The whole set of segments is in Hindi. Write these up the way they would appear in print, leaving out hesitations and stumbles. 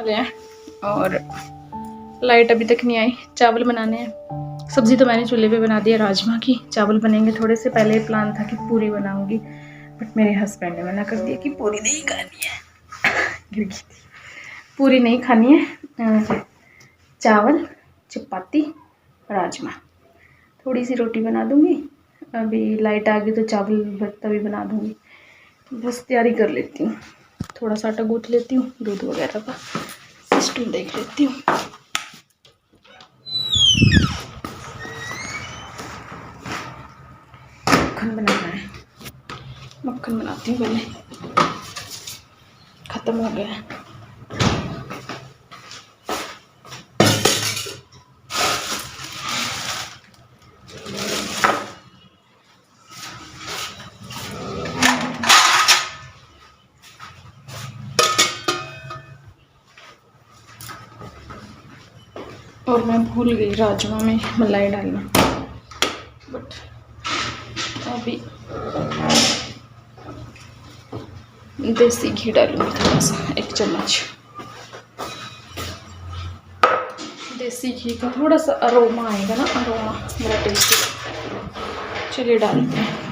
वाले हैं और लाइट अभी तक नहीं आई। चावल बनाने हैं। सब्ज़ी तो मैंने चूल्हे पे बना दिया राजमा की। चावल बनेंगे थोड़े से। पहले प्लान था कि पूरी बनाऊंगी, बट मेरे हस्बैंड ने मना कर दिया कि पूरी नहीं खानी है। पूरी नहीं खानी है, चावल, चपाती, राजमा, थोड़ी सी रोटी बना दूंगी। अभी लाइट आ गई तो चावल तभी बना दूंगी। बस तैयारी कर लेती हूँ, थोड़ा सा आटा गूँथ लेती हूँ, दूध वगैरह का सिस्टम देख लेती हूँ। मक्खन बनाना है, मक्खन बनाती हूँ पहले, ख़त्म हो गया है। और मैं भूल गई राजमा में मलाई डालना, बट अभी देसी घी डालूंगी थोड़ा सा, 1 चम्मच देसी घी का थोड़ा सा अरोमा आएगा ना, अरोमा बड़ा टेस्टी लगता है। चलिए डालते हैं।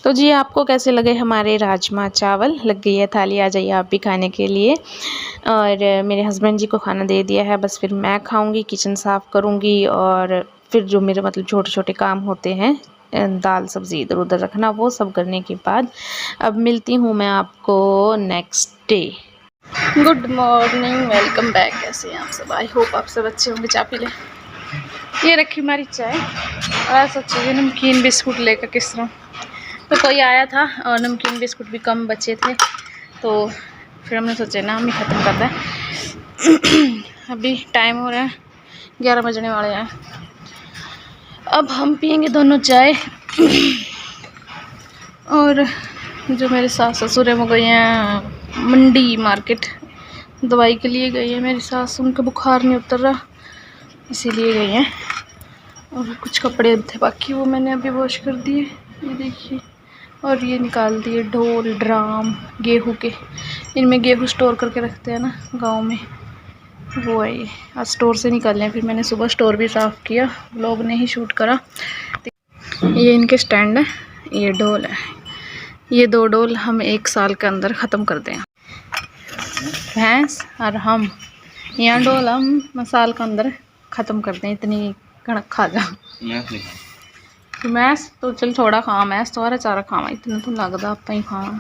तो जी आपको कैसे लगे हमारे राजमा चावल। लग गई है थाली, आ जाइए आप भी खाने के लिए। और मेरे हस्बैंड जी को खाना दे दिया है, बस फिर मैं खाऊंगी, किचन साफ़ करूंगी और फिर जो मेरे मतलब छोटे छोटे काम होते हैं, दाल सब्ज़ी इधर उधर रखना, वो सब करने के बाद अब मिलती हूँ मैं आपको next day. Good morning, welcome back. कैसे हैं आप सब? आई होप आप सब अच्छे होंगे। चाय पी लें। ये रखी हमारी चाय और सोचिए नमकीन बिस्कुट लेकर किस तरह, तो कोई आया था और नमकीन बिस्कुट भी कम बचे थे, तो फिर हमने सोचा ना हम ही ख़त्म कर दें। अभी टाइम हो रहा है 11 बजने वाले हैं। अब हम पियेंगे दोनों चाय। और जो मेरे सास ससुर हैं वो गए हैं मंडी मार्केट, दवाई के लिए गई है मेरी सास। उनका बुखार नहीं उतर रहा इसीलिए गई हैं। और कुछ कपड़े थे बाकी, वो मैंने अभी वॉश कर दिए, ये देखिए। और ये निकाल दिए ढोल ड्राम गेहूं के, इनमें गेहूं स्टोर करके रखते हैं ना गांव में, वो है ये। आज स्टोर से निकाले हैं, फिर मैंने सुबह स्टोर भी साफ़ किया, व्लॉग ने ही शूट करा। ये इनके स्टैंड है, ये ढोल है। ये 2 ढोल हम 1 साल के अंदर ख़त्म कर दें। भैंस और हम यहाँ ढोल हम साल के अंदर ख़त्म कर दें, इतनी कणक खा जा। मैस तो चल थोड़ा खा, मैस तो हरा चारा खावा, इतना तो लगता आप ही खावा।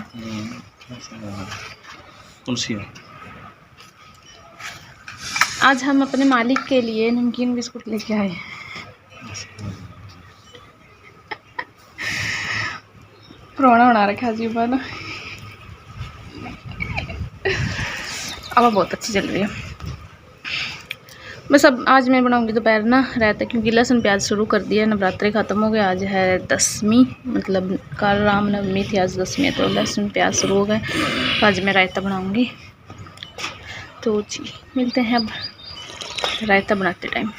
आज हम अपने मालिक के लिए नमकीन बिस्कुट लेके आए। पुराना बना रखा जी बना। अब बहुत अच्छी चल रही है। बस अब आज मैं बनाऊंगी दोपहर ना रायता, क्योंकि लहसुन प्याज शुरू कर दिया, नवरात्रे ख़त्म हो गए। आज है 10वीं, मतलब कल रामनवमी थी, आज 10वीं है, तो लहसुन प्याज शुरू हो गए। तो आज मैं रायता बनाऊंगी। तो जी मिलते हैं अब रायता बनाते टाइम।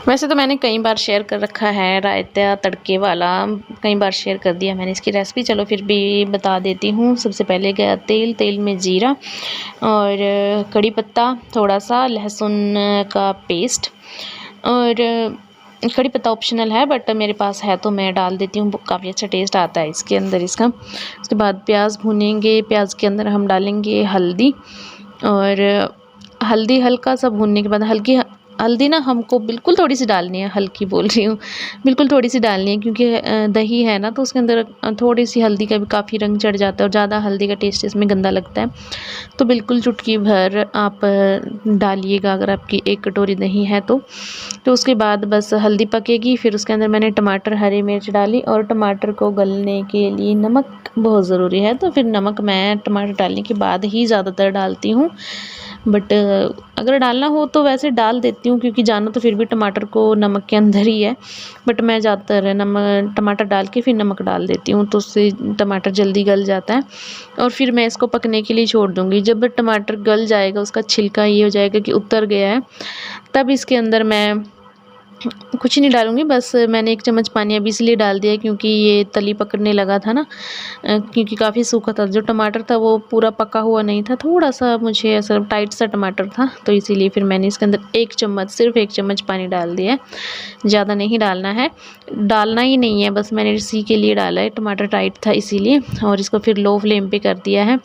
वैसे तो मैंने कई बार शेयर कर रखा है रायता तड़के वाला, कई बार शेयर कर दिया मैंने इसकी रेसिपी, चलो फिर भी बता देती हूँ। सबसे पहले गया तेल में जीरा और कड़ी पत्ता, थोड़ा सा लहसुन का पेस्ट, और कड़ी पत्ता ऑप्शनल है बट मेरे पास है तो मैं डाल देती हूँ, काफ़ी अच्छा टेस्ट आता है इसके अंदर इसका। उसके बाद प्याज भूनेंगे, प्याज के अंदर हम डालेंगे हल्दी, और हल्दी हल्का सा भूनने के बाद हल्दी ना हमको बिल्कुल थोड़ी सी डालनी है, हल्की बोल रही हूँ, बिल्कुल थोड़ी सी डालनी है, क्योंकि दही है ना तो उसके अंदर थोड़ी सी हल्दी का भी काफ़ी रंग चढ़ जाता है और ज़्यादा हल्दी का टेस्ट इसमें गंदा लगता है। तो बिल्कुल चुटकी भर आप डालिएगा अगर आपकी 1 कटोरी दही है तो। उसके बाद बस हल्दी पकेगी, फिर उसके अंदर मैंने टमाटर हरी मिर्च डाली, और टमाटर को गलने के लिए नमक बहुत ज़रूरी है, तो फिर नमक मैं टमाटर डालने के बाद ही ज़्यादातर डालती हूँ। बट अगर डालना हो तो वैसे डाल देती हूँ, क्योंकि जाना तो फिर भी टमाटर को नमक के अंदर ही है, बट मैं ज़्यादातर टमाटर डाल के फिर नमक डाल देती हूँ, तो उससे टमाटर जल्दी गल जाता है। और फिर मैं इसको पकने के लिए छोड़ दूँगी। जब टमाटर गल जाएगा, उसका छिलका ये हो जाएगा कि उतर गया है, तब इसके अंदर मैं कुछ नहीं डालूँगी। बस मैंने 1 चम्मच पानी अभी इसलिए डाल दिया क्योंकि ये तली पकड़ने लगा था ना, क्योंकि काफ़ी सूखा था जो टमाटर था, वो पूरा पका हुआ नहीं था, थोड़ा सा मुझे ऐसा टाइट सा टमाटर था, तो इसीलिए फिर मैंने इसके अंदर 1 चम्मच, सिर्फ 1 चम्मच पानी डाल दिया है। ज़्यादा नहीं डालना है, डालना ही नहीं है, बस मैंने इसी के लिए डाला है, टमाटर टाइट था इसीलिए। और इसको फिर लो फ्लेम पे कर दिया है।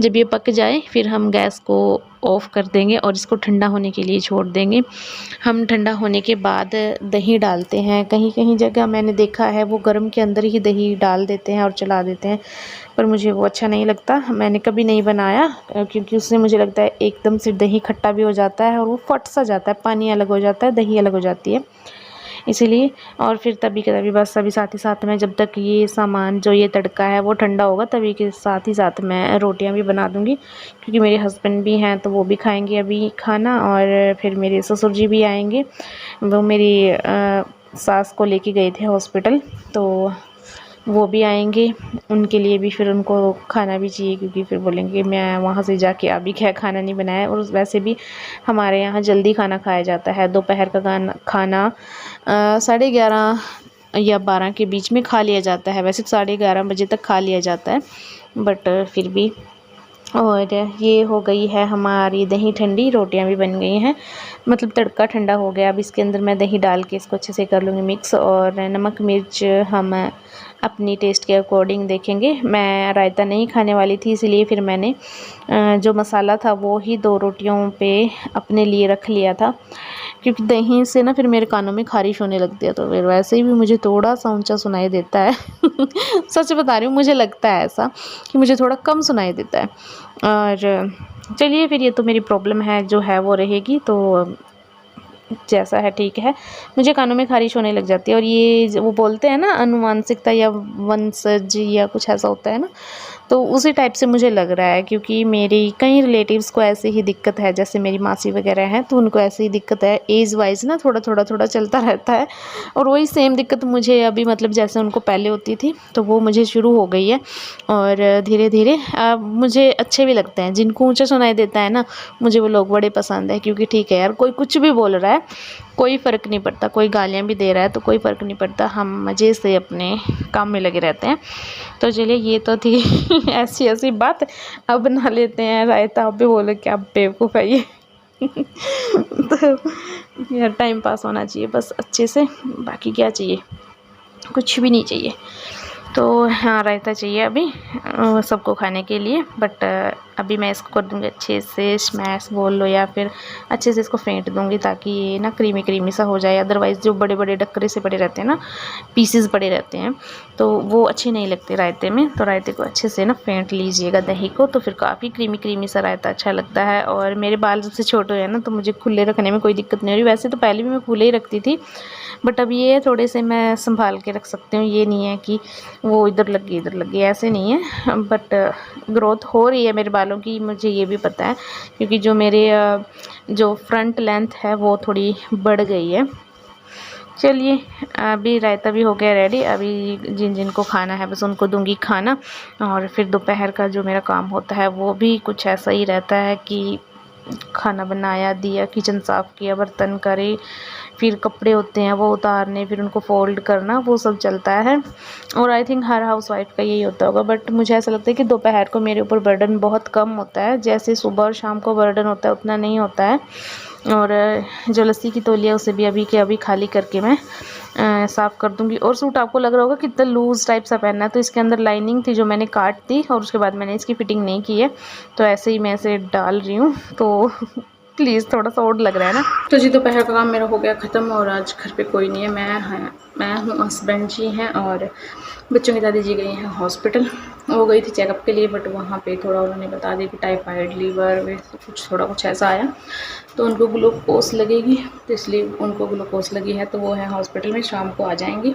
जब ये पक जाए फिर हम गैस को ऑफ़ कर देंगे और इसको ठंडा होने के लिए छोड़ देंगे। हम ठंडा होने के बाद दही डालते हैं। कहीं कहीं जगह मैंने देखा है वो गर्म के अंदर ही दही डाल देते हैं और चला देते हैं, पर मुझे वो अच्छा नहीं लगता, मैंने कभी नहीं बनाया, क्योंकि उससे मुझे लगता है एकदम से दही खट्टा भी हो जाता है और वो फट सा जाता है, पानी अलग हो जाता है, दही अलग हो जाती है, इसीलिए। और फिर तभी के तभी बस अभी साथ ही साथ में जब तक ये सामान जो ये तड़का है वो ठंडा होगा, तभी के साथ ही साथ मैं रोटियां भी बना दूंगी, क्योंकि मेरे हस्बैंड भी हैं तो वो भी खाएंगे अभी खाना, और फिर मेरे ससुर जी भी आएंगे, वो मेरी सास को लेके गए थे हॉस्पिटल, तो वो भी आएंगे, उनके लिए भी फिर उनको खाना भी चाहिए, क्योंकि फिर बोलेंगे मैं वहाँ से जाके अभी क्या खाना नहीं बनाया। और वैसे भी हमारे यहाँ जल्दी खाना खाया जाता है, दोपहर का खाना 11:30 या 12 के बीच में खा लिया जाता है। वैसे 11:30 बजे तक खा लिया जाता है, बट फिर भी और ये हो गई है हमारी दही ठंडी, रोटियां भी बन गई हैं, मतलब तड़का ठंडा हो गया। अब इसके अंदर मैं दही डाल के इसको अच्छे से कर लूँगी मिक्स। और नमक मिर्च हम अपनी टेस्ट के अकॉर्डिंग देखेंगे। मैं रायता नहीं खाने वाली थी, इसलिए फिर मैंने जो मसाला था वो ही 2 रोटियों पे अपने लिए रख लिया था, क्योंकि दही से ना फिर मेरे कानों में ख़ारिश होने लगती है, तो फिर वैसे ही भी मुझे थोड़ा सा ऊंचा सुनाई देता है। सच बता रही हूँ, मुझे लगता है ऐसा कि मुझे थोड़ा कम सुनाई देता है। और चलिए फिर, ये तो मेरी प्रॉब्लम है जो है वो रहेगी, तो जैसा है ठीक है। मुझे कानों में ख़ारिश होने लग जाती है, और ये वो बोलते हैं ना आनुवांशिकता या वंशज या कुछ ऐसा होता है ना, तो उसी टाइप से मुझे लग रहा है, क्योंकि मेरी कई रिलेटिव्स को ऐसे ही दिक्कत है, जैसे मेरी मासी वगैरह हैं तो उनको ऐसे ही दिक्कत है। एज वाइज ना थोड़ा चलता रहता है, और वही सेम दिक्कत मुझे अभी, मतलब जैसे उनको पहले होती थी तो वो मुझे शुरू हो गई है। और धीरे धीरे मुझे अच्छे भी लगते हैं जिनको ऊँचा सुनाई देता है ना, मुझे वो लोग बड़े पसंद है, क्योंकि ठीक है यार, कोई कुछ भी बोल रहा है कोई फ़र्क नहीं पड़ता, कोई गालियाँ भी दे रहा है तो कोई फ़र्क नहीं पड़ता, हम मज़े से अपने काम में लगे रहते हैं। तो चलिए, ये तो थी ऐसी बात। अब बना लेते हैं रायता। आप भी बोलो क्या बेवकूफ़ है ये। तो यार, टाइम पास होना चाहिए बस अच्छे से, बाकी क्या चाहिए, कुछ भी नहीं चाहिए। तो हाँ, रायता चाहिए अभी सबको खाने के लिए, बट अभी मैं इसको कर दूँगी अच्छे से स्मैश बोल लो, या फिर अच्छे से इसको फेंट दूँगी, ताकि ये ना क्रीमी क्रीमी सा हो जाए। अदरवाइज़ जो बड़े बड़े डक्करे से पड़े रहते हैं ना, पीसेस पड़े रहते हैं, तो वो अच्छे नहीं लगते रायते में। तो रायते को अच्छे से ना फेंट लीजिएगा दही को, तो फिर काफ़ी क्रीमी क्रीमी सा रायता अच्छा लगता है। और मेरे बाल जब से छोटे हुए हैं ना, तो मुझे खुले रखने में कोई दिक्कत नहीं हो रही। वैसे तो पहले भी मैं खुले ही रखती थी, बट अब ये थोड़े से मैं संभाल के रख सकती हूँ। ये नहीं है कि वो इधर लग गई, ऐसे नहीं है। बट ग्रोथ हो रही है मेरे बालों की, मुझे ये भी पता है, क्योंकि जो मेरे जो फ्रंट लेंथ है वो थोड़ी बढ़ गई है। चलिए, अभी रायता भी हो गया रेडी। अभी जिन जिन को खाना है बस उनको दूंगी खाना, और फिर दोपहर का जो मेरा काम होता है वो भी कुछ ऐसा ही रहता है कि खाना बनाया, दिया, किचन साफ़ किया, बर्तन करे, फिर कपड़े होते हैं वो उतारने, फिर उनको फोल्ड करना, वो सब चलता है। और आई थिंक हर हाउसवाइफ का यही होता होगा, बट मुझे ऐसा लगता है कि दोपहर को मेरे ऊपर बर्डन बहुत कम होता है, जैसे सुबह और शाम को बर्डन होता है उतना नहीं होता है। और जो लस्सी की तौलिया उसे भी अभी के अभी खाली करके मैं साफ़ कर दूंगी। और सूट आपको लग रहा होगा कितना लूज़ टाइप सा पहनना है, तो इसके अंदर लाइनिंग थी जो मैंने काट दी, और उसके बाद मैंने इसकी फ़िटिंग नहीं की है, तो ऐसे ही मैं इसे डाल रही हूँ। तो प्लीज़, थोड़ा सा ओड लग रहा है ना। तो जी, दोपहर का काम मेरा हो गया ख़त्म, और आज घर पे कोई नहीं है। मैं हूँ, हस्बैंड जी हैं, और बच्चों की दादी जी गई हैं हॉस्पिटल। वो गई थी चेकअप के लिए, बट वहाँ पे थोड़ा उन्होंने बता दिया कि टाइफाइड, लीवर वे थोड़ा कुछ ऐसा आया, तो उनको ग्लूकोज लगेगी, तो इसलिए उनको ग्लूकोज लगी है, तो वो है हॉस्पिटल में, शाम को आ जाएंगी।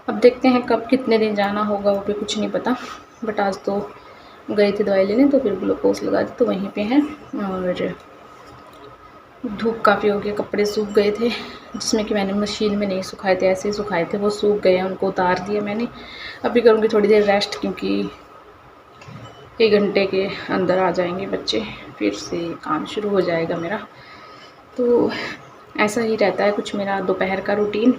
अब देखते हैं कब कितने दिन जाना होगा, वो भी कुछ नहीं पता, बट आज तो गए थे दवाई लेने, तो फिर ग्लूकोज लगा दी, तो वहीं पे हैं। और धूप काफ़ी हो गई, कपड़े सूख गए थे जिसमें कि मैंने मशीन में नहीं सुखाए थे, ऐसे ही सुखाए थे, वो सूख गए हैं, उनको उतार दिया मैंने। अभी करूँगी थोड़ी देर रेस्ट, क्योंकि 1 घंटे के अंदर आ जाएंगे बच्चे, फिर से काम शुरू हो जाएगा मेरा। तो ऐसा ही रहता है कुछ मेरा दोपहर का रूटीन।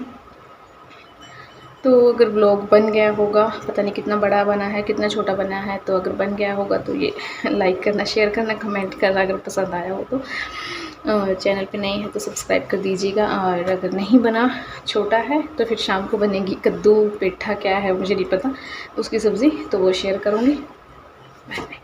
तो अगर ब्लॉग बन गया होगा, पता नहीं कितना बड़ा बना है कितना छोटा बना है, तो अगर बन गया होगा तो ये लाइक करना, शेयर करना, कमेंट करना अगर पसंद आया हो तो। चैनल पे नए हैं तो सब्सक्राइब कर दीजिएगा, और अगर नहीं बना, छोटा है, तो फिर शाम को बनेगी कद्दू पेठा, क्या है मुझे नहीं पता, उसकी सब्ज़ी, तो वो शेयर करूँगी। Bye bye.